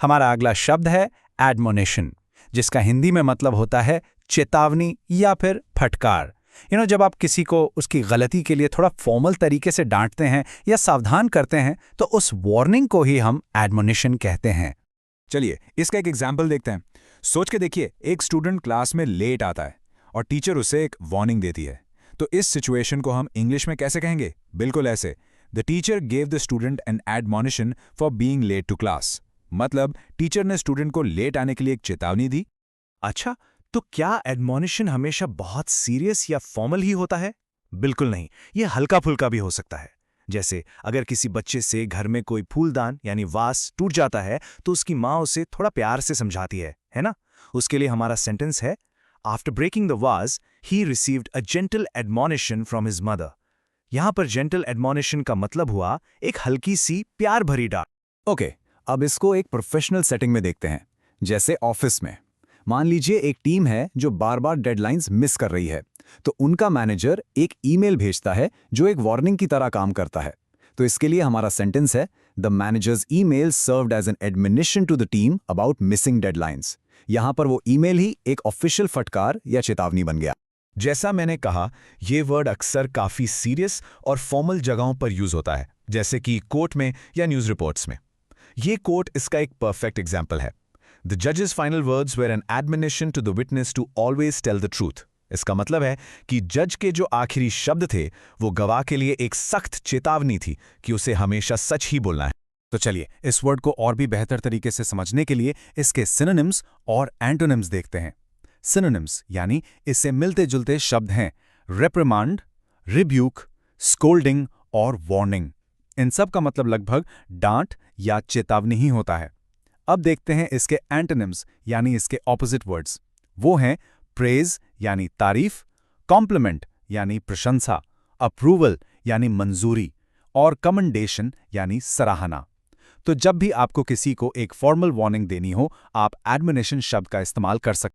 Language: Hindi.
हमारा अगला शब्द है एडमोनिशन, जिसका हिंदी में मतलब होता है चेतावनी या फिर फटकार। जब आप किसी को उसकी गलती के लिए थोड़ा फॉर्मल तरीके से डांटते हैं या सावधान करते हैं तो उस वार्निंग को ही हम एडमोनिशन कहते हैं। चलिए इसका एक एग्जाम्पल देखते हैं। सोच के देखिए, एक स्टूडेंट क्लास में लेट आता है और टीचर उसे एक वार्निंग देती है। तो इस सिचुएशन को हम इंग्लिश में कैसे कहेंगे? बिल्कुल ऐसे, the teacher gave the student an admonition for being late to class. मतलब टीचर ने स्टूडेंट को लेट आने के लिए एक चेतावनी दी। अच्छा, तो क्या एडमोनिशन हमेशा बहुत सीरियस या फॉर्मल ही होता है? बिल्कुल नहीं, ये हल्का फुल्का भी हो सकता है। जैसे अगर किसी बच्चे से घर में कोई फूलदान यानी वास टूट जाता है तो उसकी माँ उसे थोड़ा प्यार से समझाती है ना? उसके लिए हमारा सेंटेंस है, after breaking the vase he received a gentle admonition from his mother. यहां पर जेंटल एडमोनिशन का मतलब हुआ एक हल्की सी प्यार भरी डांट। ओके, अब इसको एक प्रोफेशनल सेटिंग में देखते हैं, जैसे ऑफिस में। मान लीजिए एक टीम है जो बार बार डेडलाइंस मिस कर रही है, तो उनका मैनेजर एक ईमेल भेजता है जो एक वार्निंग की तरह काम करता है। तो इसके लिए हमारा सेंटेंस है, the manager's email served as an admonition to the team about missing deadlines. यहां पर वो ईमेल ही एक ऑफिशियल फटकार या चेतावनी बन गया। जैसा मैंने कहा, ये वर्ड अक्सर काफ़ी सीरियस और फॉर्मल जगहों पर यूज होता है, जैसे कि कोर्ट में या न्यूज़ रिपोर्ट्स में। ये कोर्ट इसका एक परफेक्ट एग्जाम्पल है। द जजेस final words were an admonition to the witness to always tell the truth. इसका मतलब है कि जज के जो आखिरी शब्द थे वो गवाह के लिए एक सख्त चेतावनी थी कि उसे हमेशा सच ही बोलना है। तो चलिए इस वर्ड को और भी बेहतर तरीके से समझने के लिए इसके सिनोनिम्स और एंटोनिम्स देखते हैं। सिनोनिम्स यानी इससे मिलते जुलते शब्द हैं रेप्रिमांड, रिब्यूक, स्कोल्डिंग और वार्निंग। इन सब का मतलब लगभग डांट या चेतावनी ही होता है। अब देखते हैं इसके एंटोनिम्स यानी इसके ऑपोजिट वर्ड्स। वो हैं प्रेज यानी तारीफ, कॉम्प्लीमेंट यानी प्रशंसा, अप्रूवल यानी मंजूरी और कमेंडेशन यानी सराहना। तो जब भी आपको किसी को एक फॉर्मल वार्निंग देनी हो, आप एडमोनिशन शब्द का इस्तेमाल कर सकते हैं।